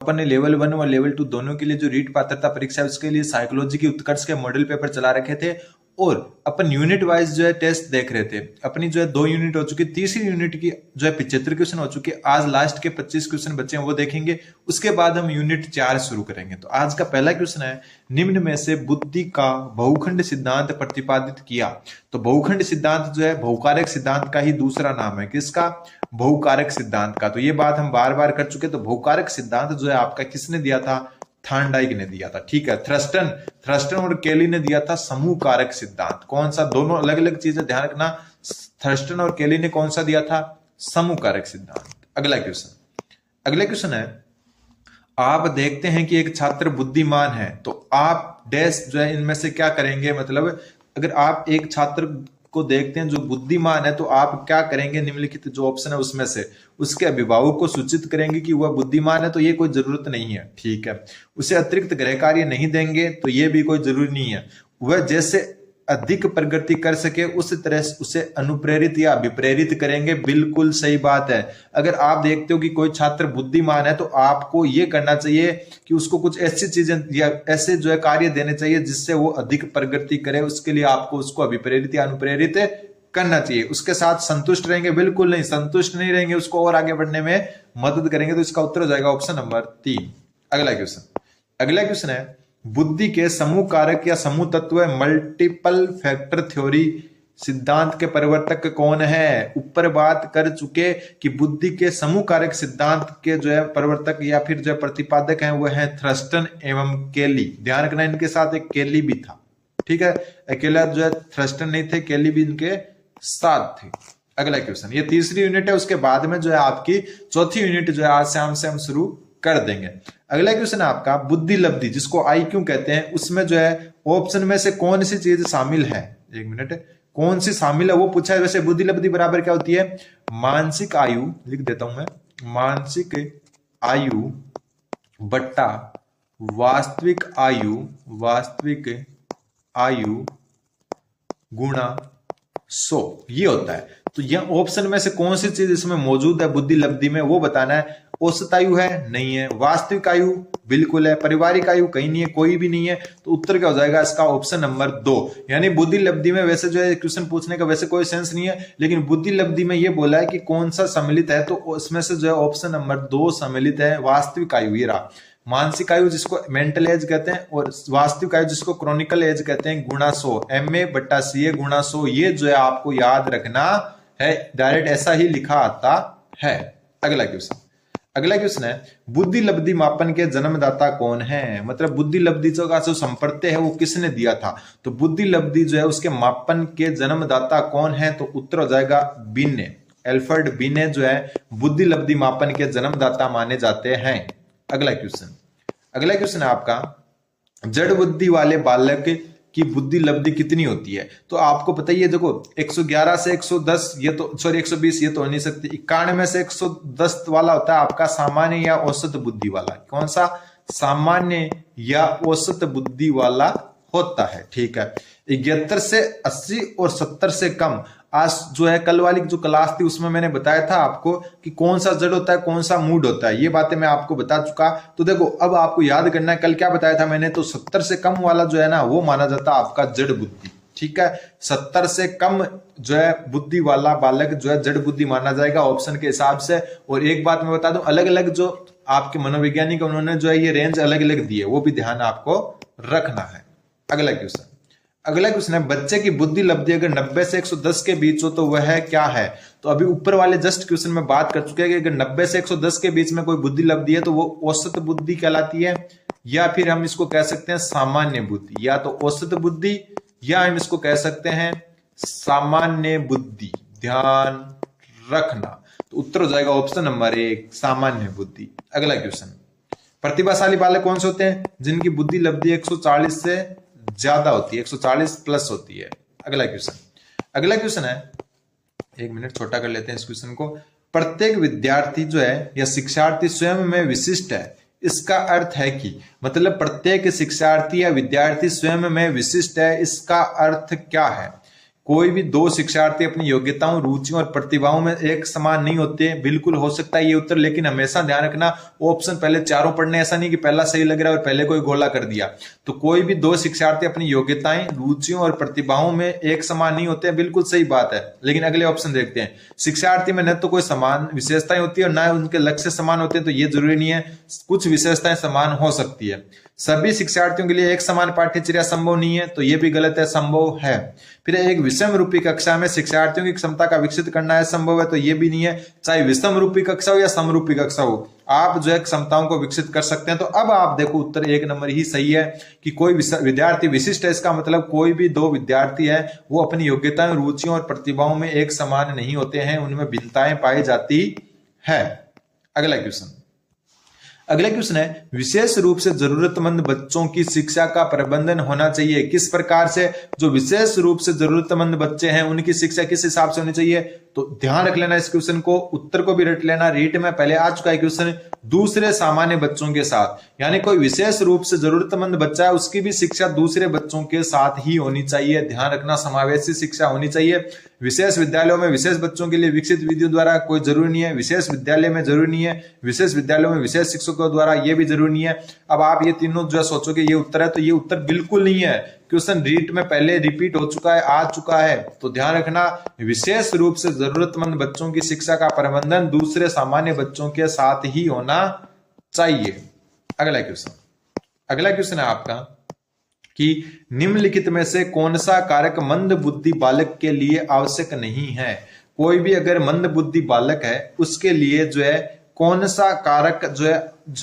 अपन ने लेवल 1 और लेवल 2 दोनों के लिए जो रीट पात्रता परीक्षा है उसके लिए साइकोलॉजी की उत्कर्ष के मॉडल पेपर चला रखे थे और अपन यूनिट वाइज जो है टेस्ट देख रहे थे। अपनी जो है 2 यूनिट हो चुकी, तीसरी यूनिट की जो है 75 क्वेश्चन हो चुके। आज लास्ट के 25 क्वेश्चन बचे हैं वो देखेंगे, उसके बाद हम यूनिट 4 शुरू करेंगे। तो आज का पहला क्वेश्चन है, निम्न में से बुद्धि का बहुखंड सिद्धांत प्रतिपादित किया। तो बहुखंड सिद्धांत जो है बहुकारक सिद्धांत का ही दूसरा नाम है। किसका? बहुकारक सिद्धांत का। तो ये बात हम बार बार कर चुके। तो बहुकारक सिद्धांत जो है आपका किसने दिया था? थॉर्नडाइक ने दिया था। ठीक है। थ्रस्टन और केली ने दिया था समूह कारक सिद्धांत। कौन सा? दोनों अलग अलग चीजें ध्यान रखना। थ्रस्टन और केली ने कौन सा दिया था? समूह कारक सिद्धांत। अगला क्वेश्चन है, आप देखते हैं कि एक छात्र बुद्धिमान है तो आप डैश जो है इनमें से क्या करेंगे? मतलब अगर आप एक छात्र को देखते हैं जो बुद्धिमान है तो आप क्या करेंगे? निम्नलिखित जो ऑप्शन है उसमें से उसके अभिभावक को सूचित करेंगे कि वह बुद्धिमान है, तो ये कोई जरूरत नहीं है। ठीक है। उसे अतिरिक्त गृह कार्य नहीं देंगे तो ये भी कोई जरूरी नहीं है। वह जैसे अधिक प्रगति कर सके उस तरह उसे अनुप्रेरित या विप्रेरित करेंगे। बिल्कुल सही बात है। अगर आप देखते हो कि कोई छात्र बुद्धिमान है तो आपको ये करना चाहिए कि उसको कुछ ऐसी चीजें या ऐसे जो है कार्य देने चाहिए जिससे वो अधिक प्रगति करे। उसके लिए आपको उसको अभिप्रेरित या अनुप्रेरित करना चाहिए। उसके साथ संतुष्ट रहेंगे? बिल्कुल नहीं, संतुष्ट नहीं रहेंगे, उसको और आगे बढ़ने में मदद करेंगे। तो इसका उत्तर हो जाएगा ऑप्शन नंबर 3। अगला क्वेश्चन है, बुद्धि के समूह कारक या समूह तत्व मल्टीपल फैक्टर थ्योरी सिद्धांत के प्रवर्तक कौन है? ऊपर बात कर चुके कि बुद्धि के समूह कारक सिद्धांत के जो है प्रवर्तक या फिर जो प्रतिपादक हैं वो हैं थ्रस्टन एवं केली। ध्यान रखना, इनके साथ एक केली भी था। ठीक है। अकेला जो है थ्रस्टन नहीं थे, केली भी इनके साथ थे। अगला क्वेश्चन, ये तीसरी यूनिट है, उसके बाद में जो है आपकी चौथी यूनिट जो है आज शाम से हम शुरू कर देंगे। अगला क्वेश्चन है आपका, बुद्धि लब्धि जिसको IQ कहते हैं, उसमें जो है ऑप्शन में से कौन सी चीज शामिल है? एक मिनट, कौन सी शामिल है वो पूछा है। वैसे बुद्धि लब्धि बराबर क्या होती है? मानसिक आयु, लिख देता हूं मैं, मानसिक आयु बट्टा वास्तविक आयु गुणा 100, ये होता है। तो यह ऑप्शन में से कौन सी चीज इसमें मौजूद है बुद्धि लब्धि में वो बताना है। औसत आयु है? नहीं है। वास्तविक आयु? बिल्कुल है। पारिवारिक आयु? कहीं नहीं है, कोई भी नहीं है। तो उत्तर क्या हो जाएगा इसका? Option number 2। यानी बुद्धि लब्धि में वैसे जो है क्वेश्चन पूछने का वैसे कोई सेंस नहीं है, लेकिन बुद्धि लब्धि में ये बोला है कि कौन सा सम्मिलित है, तो उसमें से जो है ऑप्शन नंबर 2 सम्मिलित है। वास्तविक आयु ये रहा। मानसिक आयु जिसको मेंटल एज कहते हैं और वास्तविक आयु जिसको क्रॉनिकल एज कहते हैं गुणा 100, MA/CA गुणा 100, ये जो है आपको याद रखना है। डायरेक्ट ऐसा ही लिखा आता है। अगला क्वेश्चन है, बुद्धि लब्धि मापन के जन्मदाता कौन है? मतलब बुद्धि लब्धि का जो संप्रत्यय है वो किसने दिया था? तो बुद्धि लब्धि जो है उसके मापन के जन्मदाता कौन है? तो उत्तर हो जाएगा बिने। एल्फ्रेड बिने जो है बुद्धि लब्धि मापन के जन्मदाता माने जाते हैं। अगला क्वेश्चन है आपका, जड़ बुद्धि वाले बालक की बुद्धि लब्धि कितनी होती है? तो आपको पता ही है, देखो 111 से 110 ये तो 120 ये तो हो नहीं सकती। 91 से 110 वाला होता है आपका सामान्य या औसत बुद्धि वाला। कौन सा? सामान्य या औसत बुद्धि वाला होता है। ठीक है। 71 से 80 और 70 से कम। आज जो है कल वाली जो क्लास थी उसमें मैंने बताया था आपको कि कौन सा जड़ होता है, कौन सा मूड होता है, ये बातें मैं आपको बता चुका। तो देखो अब आपको याद करना है कल क्या बताया था मैंने। तो 70 से कम वाला जो है ना वो माना जाता है आपका जड़ बुद्धि। ठीक है। 70 से कम जो है बुद्धि वाला बालक जो है जड़ बुद्धि माना जाएगा ऑप्शन के हिसाब से। और एक बात मैं बता दूं, अलग अलग जो आपके मनोवैज्ञानिक उन्होंने जो है ये रेंज अलग अलग दी है, वो भी ध्यान आपको रखना है। अगला क्वेश्चन है, बच्चे की बुद्धि लब्धि अगर 90 से 110 के बीच हो तो वह क्या है? तो अभी ऊपर वाले जस्ट क्वेश्चन में बात कर चुके हैं कि अगर 90 से 110 के बीच में कोई बुद्धि लब्धि है तो वो औसत बुद्धि कहलाती है, या फिर हम इसको कह सकते हैं सामान्य बुद्धि, या तो औसत बुद्धि या हम इसको कह सकते हैं सामान्य बुद्धि। ध्यान रखना। तो उत्तर हो जाएगा ऑप्शन नंबर 1 सामान्य बुद्धि। अगला क्वेश्चन, प्रतिभाशाली बालक कौन से होते हैं? जिनकी बुद्धि लब्धि 140 से ज्यादा होती है, 140 प्लस होती है। अगला क्वेश्चन है, एक मिनट छोटा कर लेते हैं इस क्वेश्चन को। प्रत्येक विद्यार्थी जो है या शिक्षार्थी स्वयं में विशिष्ट है, इसका अर्थ है कि मतलब प्रत्येक शिक्षार्थी या विद्यार्थी स्वयं में विशिष्ट है, इसका अर्थ क्या है? कोई भी दो शिक्षार्थी अपनी योग्यताओं, रुचियों और प्रतिभाओं में एक समान नहीं होते। बिल्कुल हो सकता है ये उत्तर, लेकिन हमेशा ध्यान रखना ऑप्शन पहले चारों पढ़ने, ऐसा नहीं कि पहला सही लग रहा है और पहले कोई गोला कर दिया। तो कोई भी दो शिक्षार्थी अपनी योग्यताएं, रुचियों और प्रतिभाओं में एक समान नहीं होते, बिल्कुल सही बात है। लेकिन अगले ऑप्शन देखते हैं। शिक्षार्थी में न तो कोई समान विशेषताएं होती है और न उनके लक्ष्य समान होते हैं, तो ये जरूरी नहीं है, कुछ विशेषताएं समान हो सकती है। सभी शिक्षार्थियों के लिए एक समान पाठ्यचर्या संभव नहीं है, तो ये भी गलत है, संभव है। फिर एक विषम रूपी कक्षा में शिक्षार्थियों की क्षमता का विकसित करना है संभव है, तो ये भी नहीं है। चाहे विषम रूपी कक्षा हो या समरूपी कक्षा हो, आप जो है क्षमताओं को विकसित कर सकते हैं। तो अब आप देखो उत्तर 1 नंबर ही सही है कि कोई विद्यार्थी विशिष्ट है। इसका मतलब कोई भी दो विद्यार्थी है वो अपनी योग्यताएं, रुचियों और प्रतिभाओं में एक समान नहीं होते हैं, उनमें भिन्नताएं पाई जाती है। अगला क्वेश्चन है, विशेष रूप से जरूरतमंद बच्चों की शिक्षा का प्रबंधन होना चाहिए किस प्रकार से? जो विशेष रूप से जरूरतमंद बच्चे हैं उनकी शिक्षा किस हिसाब से होनी चाहिए? तो ध्यान रख लेना इस क्वेश्चन को, उत्तर को भी रट लेना। रीट में पहले आ चुका है क्वेश्चन, दूसरे सामान्य बच्चों के साथ, यानी कोई विशेष रूप से जरूरतमंद बच्चा है उसकी भी शिक्षा दूसरे बच्चों के साथ ही होनी चाहिए। ध्यान रखना, समावेशी शिक्षा होनी चाहिए। विशेष विद्यालयों में विशेष बच्चों के लिए विकसित विधियों द्वारा कोई जरूरी नहीं है, विशेष विद्यालय में जरूरी नहीं है, विशेष विद्यालयों में विशेष शिक्षकों द्वारा ये भी जरूरी नहीं है। अब आप ये तीनों जो सोचोगे ये उत्तर है, तो ये उत्तर बिल्कुल नहीं है। क्वेश्चन रीट में पहले रिपीट हो चुका है, आ चुका है। तो ध्यान रखना, विशेष रूप से जरूरतमंद बच्चों की शिक्षा का प्रबंधन दूसरे सामान्य बच्चों के साथ ही होना चाहिए। अगला क्वेश्चन है आपका कि निम्नलिखित में से कौन सा कारक मंद बुद्धि बालक के लिए आवश्यक नहीं है? कोई भी अगर मंद बुद्धि बालक है उसके लिए जो है कौन सा कारक जो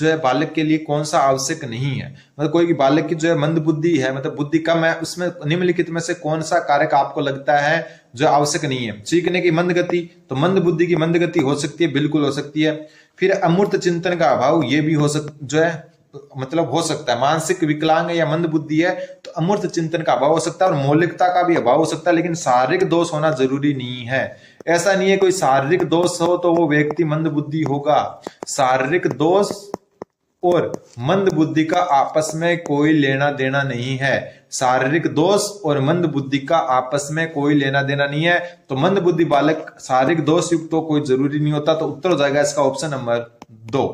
है बालक के लिए कौन सा आवश्यक नहीं है? मतलब कोई भी बालक की जो है मंद बुद्धि है, मतलब बुद्धि कम है, उसमें निम्नलिखित में से कौन सा कारक आपको लगता है जो आवश्यक नहीं है? सीखने की मंद गति, तो मंद बुद्धि की मंद गति हो सकती है, बिल्कुल हो सकती है। फिर अमूर्त चिंतन का अभाव, ये भी हो सकता है। मानसिक विकलांग या मंद बुद्धि है तो अमूर्त चिंतन का अभाव हो सकता है और मौलिकता का भी अभाव हो सकता है, लेकिन शारीरिक दोष होना जरूरी नहीं है। ऐसा नहीं है कोई शारीरिक दोष हो तो वो व्यक्ति मंद बुद्धि होगा। शारीरिक दोष और मंद बुद्धि का आपस में कोई लेना देना नहीं है। शारीरिक दोष और मंद बुद्धि का आपस में कोई लेना देना नहीं है। तो मंद बुद्धि बालक शारीरिक दोष युक्त तो कोई जरूरी नहीं होता, तो उत्तर हो जाएगा इसका ऑप्शन नंबर 2।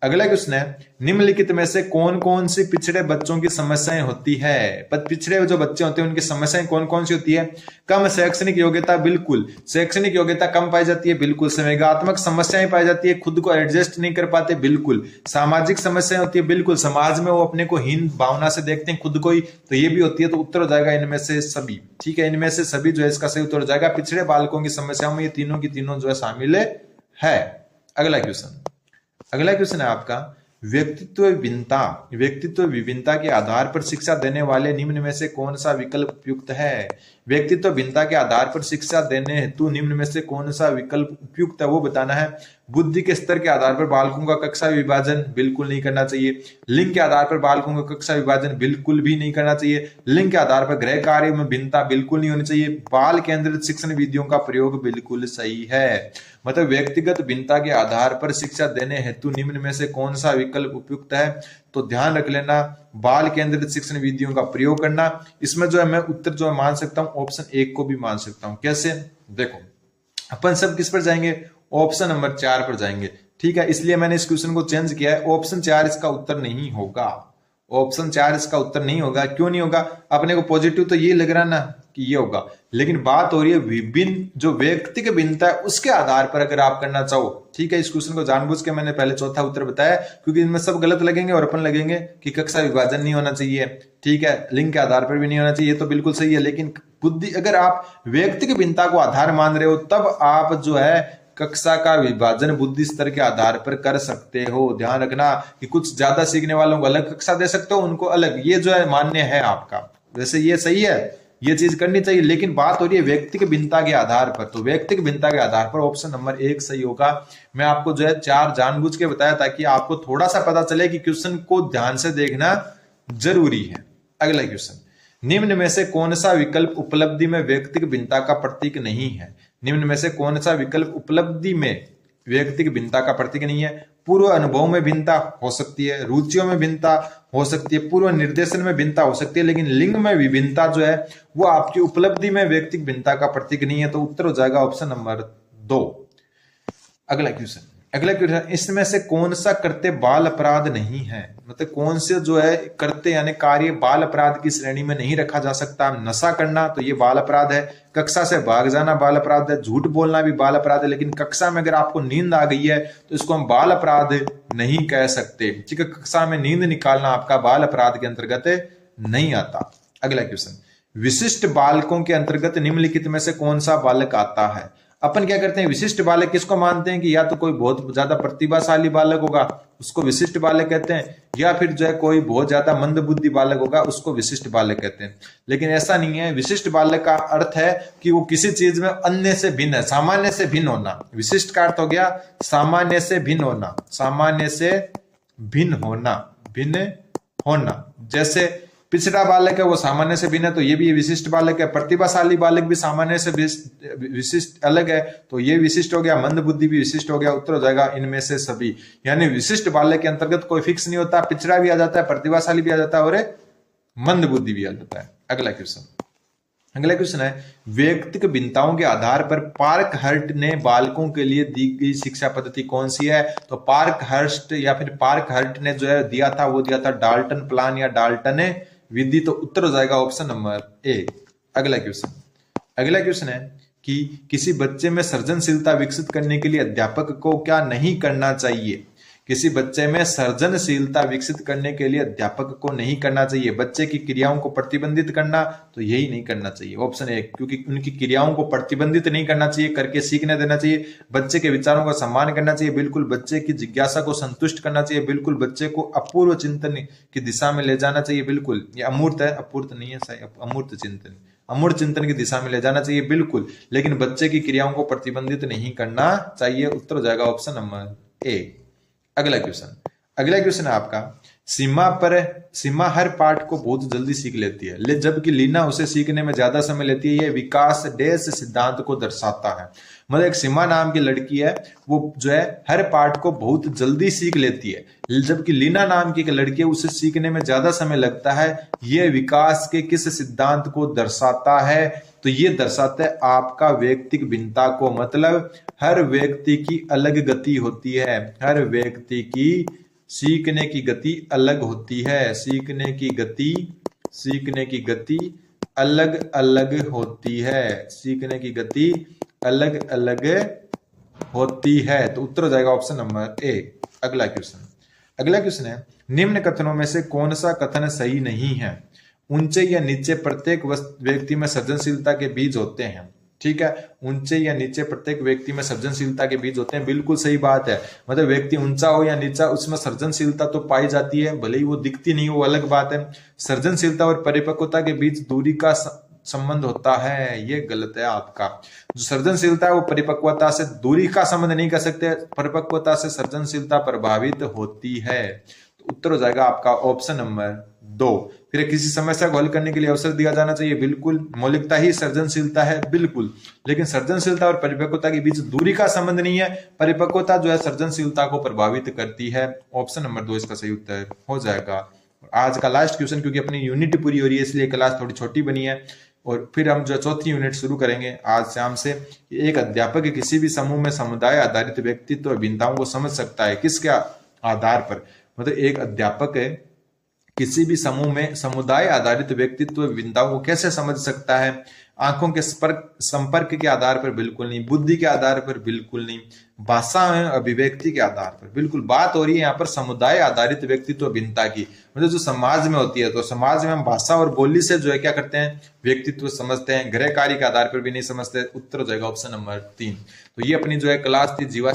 अगला क्वेश्चन है, निम्नलिखित में से कौन कौन सी पिछड़े बच्चों की समस्याएं होती है? पिछड़े जो बच्चे होते हैं उनकी समस्याएं कौन कौन सी होती है? कम शैक्षणिक योग्यता, बिल्कुल। शैक्षणिक योग्यता कम पाई जाती है, बिल्कुल। संवेगात्मक समस्याएं पाई जाती है, खुद को एडजस्ट नहीं कर पाते, बिल्कुल। सामाजिक समस्याएं होती है, बिल्कुल। समाज में वो अपने को हीन भावना से देखते हैं खुद को ही, तो ये भी होती है। तो उत्तर हो जाएगा इनमें से सभी। ठीक है, इनमें से सभी जो है इसका सही उत्तर हो जाएगा। पिछड़े बालकों की समस्याओं में ये तीनों की तीनों जो है शामिल है। अगला क्वेश्चन है आपका, व्यक्तित्व विभिन्नता के आधार पर शिक्षा देने वाले निम्न में से कौन सा विकल्प उपयुक्त है? व्यक्तित्व भिन्नता के आधार पर शिक्षा देने हेतु निम्न में से कौन सा विकल्प उपयुक्त है वो बताना है। बुद्धि के स्तर के आधार पर बालकों का कक्षा विभाजन बिल्कुल नहीं करना चाहिए। लिंग के आधार पर बालकों का कक्षा विभाजन बिल्कुल भी नहीं करना चाहिए। लिंग के आधार पर गृह कार्य में भिन्नता बिल्कुल नहीं होनी चाहिए। बाल केंद्रित शिक्षण विधियों का प्रयोग बिल्कुल सही है। मतलब व्यक्तिगत भिन्नता के आधार पर शिक्षा देने हेतु निम्न में से कौन सा विकल्प उपयुक्त है? तो ध्यान रख लेना, बाल केंद्रित शिक्षण विधियों का प्रयोग करना। इसमें जो है मैं उत्तर जो है मान सकता हूं ऑप्शन 1 को भी मान सकता हूं। कैसे? देखो, अपन सब किस पर जाएंगे? ऑप्शन नंबर 4 पर जाएंगे। ठीक है, इसलिए मैंने इस क्वेश्चन को चेंज किया है। ऑप्शन 4 इसका उत्तर नहीं होगा। ऑप्शन 4 इसका उत्तर नहीं होगा। क्यों नहीं होगा? अपने को पॉजिटिव तो ये लग रहा ना कि ये होगा, लेकिन बात हो रही है विभिन्न जो व्यक्तिगत भिन्नता है उसके आधार पर अगर आप करना चाहो। ठीक है, इस क्वेश्चन को जानबूझ के मैंने पहले चौथा उत्तर बताया क्योंकि इनमें सब गलत लगेंगे और अपन लगेंगे कि कक्षा विभाजन नहीं होना चाहिए। ठीक है, लिंग के आधार पर भी नहीं होना चाहिए, तो बिल्कुल सही है। लेकिन बुद्धि, अगर आप व्यक्तिगत भिन्नता को आधार मान रहे हो तब आप जो है कक्षा का विभाजन बुद्धि स्तर के आधार पर कर सकते हो। ध्यान रखना कि कुछ ज्यादा सीखने वालों को अलग कक्षा दे सकते हो, उनको अलग, ये जो है मान्य है आपका। वैसे ये सही है, ये चीज करनी चाहिए, लेकिन बात हो रही है व्यक्तिगत भिन्नता के आधार पर। तो व्यक्तिगत भिन्नता के आधार पर ऑप्शन नंबर 1 सही होगा। मैं आपको जो है 4 जानबूझ के बताया ताकि आपको थोड़ा सा पता चले कि क्वेश्चन को ध्यान से देखना जरूरी है। अगला क्वेश्चन, निम्न में से कौन सा विकल्प उपलब्धि में व्यक्तिगत भिन्नता का प्रतीक नहीं है? निम्न में से कौन सा विकल्प उपलब्धि में व्यक्तिक भिन्नता का प्रतीक नहीं है। पूर्व अनुभव में भिन्नता हो सकती है, रुचियों में भिन्नता हो सकती है, पूर्व निर्देशन में भिन्नता हो सकती है, लेकिन लिंग में विभिन्नता जो है वो आपकी उपलब्धि में व्यक्तिक भिन्नता का प्रतीक नहीं है। तो उत्तर हो जाएगा ऑप्शन नंबर 2। अगला क्वेश्चन, इसमें से कौन सा कृत्य बाल अपराध नहीं है? मतलब कौन से जो है कृत्य यानी कार्य बाल अपराध की श्रेणी में नहीं रखा जा सकता? नशा करना तो ये बाल अपराध है, कक्षा से भाग जाना बाल अपराध है, झूठ बोलना भी बाल अपराध है, लेकिन कक्षा में अगर आपको नींद आ गई है तो इसको हम बाल अपराध नहीं कह सकते। ठीक है, कक्षा में नींद निकालना आपका बाल अपराध के अंतर्गत नहीं आता। अगला क्वेश्चन, विशिष्ट बालकों के अंतर्गत निम्नलिखित में से कौन सा बालक आता है? अपन क्या करते हैं, विशिष्ट बालक किसको मानते हैं कि या तो कोई बहुत ज्यादा प्रतिभाशाली बालक होगा उसको विशिष्ट बालक कहते हैं, या फिर जो है कोई बहुत ज्यादा मंद बुद्धि बालक होगा उसको विशिष्ट बालक कहते हैं। लेकिन ऐसा नहीं है, विशिष्ट बालक का अर्थ है कि वो किसी चीज में अन्य से भिन्न है, सामान्य से भिन्न होना। विशिष्ट का अर्थ हो गया सामान्य से भिन्न होना, सामान्य से भिन्न होना, भिन्न होना। जैसे पिछड़ा बालक है वो सामान्य से भिन्न है तो ये भी विशिष्ट बालक है। प्रतिभाशाली बालक भी सामान्य से विशिष्ट अलग है तो ये विशिष्ट हो गया। मंद बुद्धि भी विशिष्ट हो गया। उत्तर हो जाएगा इनमें से सभी। यानी विशिष्ट बालक के अंतर्गत कोई फिक्स नहीं होता, पिछड़ा भी आ जाता है, प्रतिभाशाली भी आ जाता है और मंद बुद्धि भी आ जाता है। अगला क्वेश्चन है, व्यक्तिगत भिन्नताओं के आधार पर पार्कहर्स्ट ने बालकों के लिए दी गई शिक्षा पद्धति कौन सी है? तो पार्कहर्स्ट या फिर पार्कहर्स्ट ने जो है दिया था वो दिया था डाल्टन प्लान या डाल्टन विधि। तो उत्तर हो जाएगा ऑप्शन नंबर ए। अगला क्वेश्चन है कि किसी बच्चे में सृजनशीलता विकसित करने के लिए अध्यापक को क्या नहीं करना चाहिए? किसी बच्चे में सृजनशीलता विकसित करने के लिए अध्यापक को नहीं करना चाहिए बच्चे की क्रियाओं को प्रतिबंधित करना, तो यही नहीं करना चाहिए ऑप्शन ए, क्योंकि उनकी क्रियाओं को प्रतिबंधित नहीं करना चाहिए, करके सीखने देना चाहिए। बच्चे के विचारों का सम्मान करना चाहिए, बिल्कुल। बच्चे की जिज्ञासा को संतुष्ट करना चाहिए, बिल्कुल। बच्चे को अपूर्व चिंतन की दिशा में ले जाना चाहिए, बिल्कुल। ये अमूर्त है, अपूर्त नहीं है, अमूर्त चिंतन, अमूर्त चिंतन की दिशा में ले जाना चाहिए, बिल्कुल। लेकिन बच्चे की क्रियाओं को प्रतिबंधित नहीं करना चाहिए। उत्तर हो जाएगा ऑप्शन नंबर ए। अगला क्वेश्चन है आपका, सीमा हर पाठ को बहुत जल्दी सीख लेती है जबकि लीना उसे सीखने में ज्यादा समय लेती है। यह विकास डैश सिद्धांत को दर्शाता है। मतलब एक सीमा नाम की लड़की है, वो जो है हर पाठ को बहुत जल्दी सीख लेती है, जबकि लीना नाम की एक लड़की है उसे सीखने में ज्यादा समय लगता है। यह विकास के किस सिद्धांत को दर्शाता है? तो ये दर्शाता है आपका व्यक्तिक भिन्नता को। मतलब हर व्यक्ति की अलग गति होती है, हर व्यक्ति की सीखने की गति अलग होती है, सीखने की गति अलग अलग होती है, सीखने की गति अलग अलग होती है। तो उत्तर हो जाएगा ऑप्शन नंबर ए। अगला क्वेश्चन है, निम्न कथनों में से कौन सा कथन सही नहीं है? ऊंचे या नीचे प्रत्येक व्यक्ति में सृजनशीलता के बीज होते हैं। ठीक है, ऊंचे या नीचे प्रत्येक व्यक्ति में सृजनशीलता के बीज होते हैं, बिल्कुल सही बात है। मतलब व्यक्ति ऊंचा हो या नीचा उसमें सृजनशीलता तो पाई जाती है, भले ही वो दिखती नहीं, वो अलग बात है। सृजनशीलता और परिपक्वता के बीच दूरी का संबंध होता है, ये गलत है आपका। जो सृजनशीलता है वो परिपक्वता से दूरी का संबंध नहीं कर सकते, परिपक्वता से सृजनशीलता प्रभावित होती है। तो उत्तर हो जाएगा आपका ऑप्शन नंबर 2। फिर किसी समस्या को हल करने के लिए अवसर दिया जाना चाहिए, बिल्कुल। मौलिकता ही सृजनशीलता है, बिल्कुल। लेकिन सृजनशीलता और परिपक्वता के बीच दूरी का संबंध नहीं है, परिपक्वता जो है सृजनशीलता को प्रभावित करती है। ऑप्शन नंबर 2 इसका सही उत्तर हो जाएगा। आज का लास्ट क्वेश्चन, क्योंकि अपनी यूनिट पूरी हो रही है इसलिए क्लास थोड़ी छोटी बनी है, और फिर हम जो चौथी यूनिट शुरू करेंगे आज शाम से। एक अध्यापक किसी भी समूह में समुदाय आधारित व्यक्तित्व भिन्नताओं को समझ सकता है, किसके आधार पर? मतलब एक अध्यापक है किसी भी समूह में समुदाय आधारित व्यक्तित्व भिन्नताओं को कैसे समझ सकता है? आंखों के संपर्क के आधार पर बिल्कुल नहीं, बुद्धि के आधार पर बिल्कुल नहीं, भाषा में अभिव्यक्ति के आधार पर बिल्कुल। बात हो रही है यहाँ पर समुदाय आधारित व्यक्तित्व भिन्नता की, मतलब जो समाज में होती है। तो समाज में हम भाषा और बोली से जो है क्या करते हैं, व्यक्तित्व समझते हैं, गृह कार्य के आधार पर भी नहीं समझते। उत्तर हो जाएगा ऑप्शन नंबर 3। तो ये अपनी जो है क्लास थी जीवा